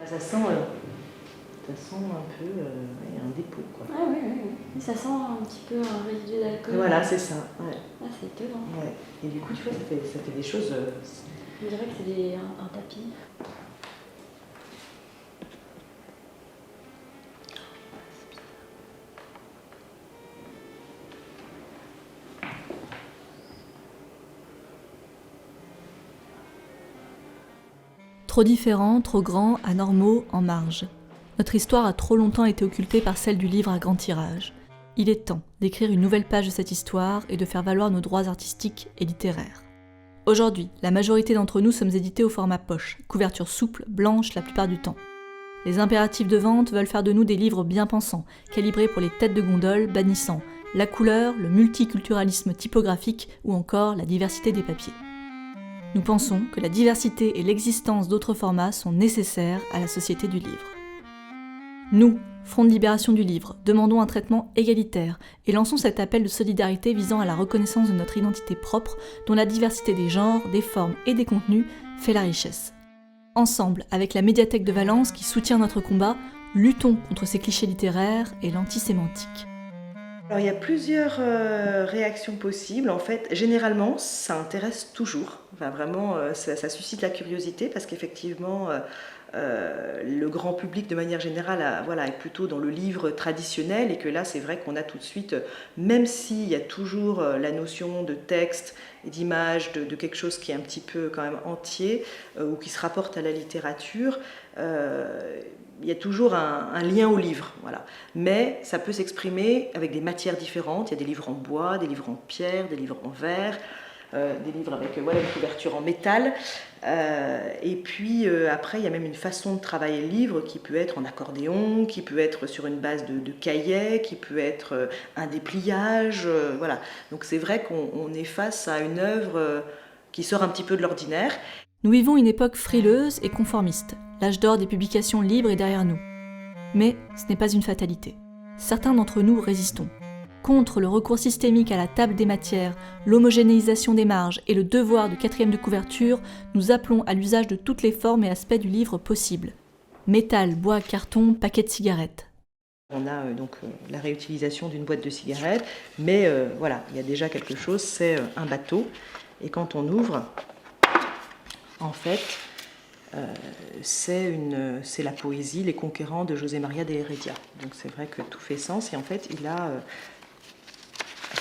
Ça sent un peu ouais, un dépôt, quoi. Ah oui, oui, oui. Ça sent un petit peu un résidu d'alcool. Voilà, c'est ça. Ouais. Ah, c'est étonnant. Ouais. Et du coup, tu vois, ça fait des choses... On dirait que c'est un tapis. Trop différents, trop grands, anormaux, en marge. Notre histoire a trop longtemps été occultée par celle du livre à grand tirage. Il est temps d'écrire une nouvelle page de cette histoire et de faire valoir nos droits artistiques et littéraires. Aujourd'hui, la majorité d'entre nous sommes édités au format poche, couverture souple, blanche la plupart du temps. Les impératifs de vente veulent faire de nous des livres bien pensants, calibrés pour les têtes de gondole, bannissant la couleur, le multiculturalisme typographique ou encore la diversité des papiers. Nous pensons que la diversité et l'existence d'autres formats sont nécessaires à la société du livre. Nous, Front de libération du livre, demandons un traitement égalitaire et lançons cet appel de solidarité visant à la reconnaissance de notre identité propre dont la diversité des genres, des formes et des contenus fait la richesse. Ensemble, avec la médiathèque de Valence qui soutient notre combat, luttons contre ces clichés littéraires et l'antisémantique. Alors il y a plusieurs réactions possibles. En fait, généralement, ça intéresse toujours. Enfin, vraiment, ça suscite la curiosité parce qu'effectivement, le grand public, de manière générale, est plutôt dans le livre traditionnel et que là, c'est vrai qu'on a tout de suite, même s'il y a toujours la notion de texte et d'image, de quelque chose qui est un petit peu quand même entier ou qui se rapporte à la littérature, il y a toujours un lien au livre, voilà. Mais ça peut s'exprimer avec des matières différentes. Il y a des livres en bois, des livres en pierre, des livres en verre, des livres avec une couverture en métal. Et puis après, il y a même une façon de travailler le livre qui peut être en accordéon, qui peut être sur une base de cahier, qui peut être un dépliage, voilà. Donc c'est vrai qu'on est face à une œuvre qui sort un petit peu de l'ordinaire. Nous vivons une époque frileuse et conformiste. L'âge d'or des publications libres est derrière nous. Mais ce n'est pas une fatalité. Certains d'entre nous résistons. Contre le recours systémique à la table des matières, l'homogénéisation des marges et le devoir de quatrième de couverture, nous appelons à l'usage de toutes les formes et aspects du livre possibles. Métal, bois, carton, paquets de cigarettes. On a la réutilisation d'une boîte de cigarettes, mais voilà, il y a déjà quelque chose, c'est un bateau. Et quand on ouvre, en fait, c'est la poésie Les Conquérants de José María de Heredia. Donc c'est vrai que tout fait sens et en fait il a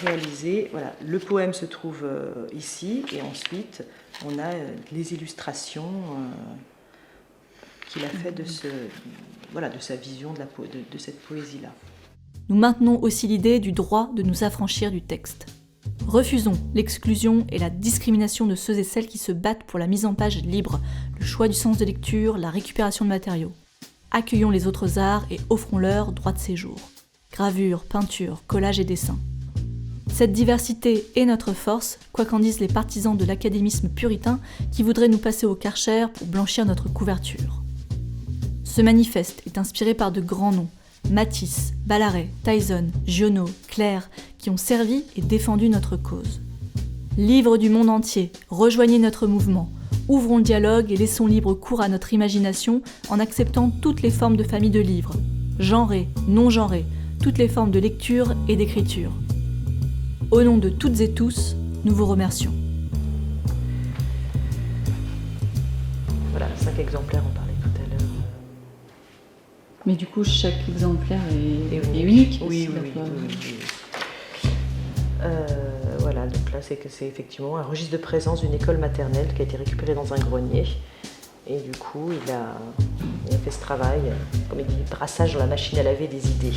réalisé, voilà, le poème se trouve ici et ensuite on a les illustrations qu'il a fait de sa vision de cette poésie-là. Nous maintenons aussi l'idée du droit de nous affranchir du texte. Refusons l'exclusion et la discrimination de ceux et celles qui se battent pour la mise en page libre, le choix du sens de lecture, la récupération de matériaux. Accueillons les autres arts et offrons-leur droit de séjour. Gravure, peinture, collage et dessin. Cette diversité est notre force, quoi qu'en disent les partisans de l'académisme puritain qui voudraient nous passer au Karcher pour blanchir notre couverture. Ce manifeste est inspiré par de grands noms, Matisse, Ballaret, Tyson, Giono, Claire, qui ont servi et défendu notre cause. Livres du monde entier, rejoignez notre mouvement, ouvrons le dialogue et laissons libre cours à notre imagination en acceptant toutes les formes de famille de livres, genrées, non genrées, toutes les formes de lecture et d'écriture. Au nom de toutes et tous, nous vous remercions. Voilà, 5 exemplaires, on parlait tout à l'heure. Mais du coup, chaque exemplaire est unique. Oui. Voilà, donc là c'est effectivement un registre de présence d'une école maternelle qui a été récupéré dans un grenier. Et du coup, il a fait ce travail, comme il dit, brassage dans la machine à laver des idées.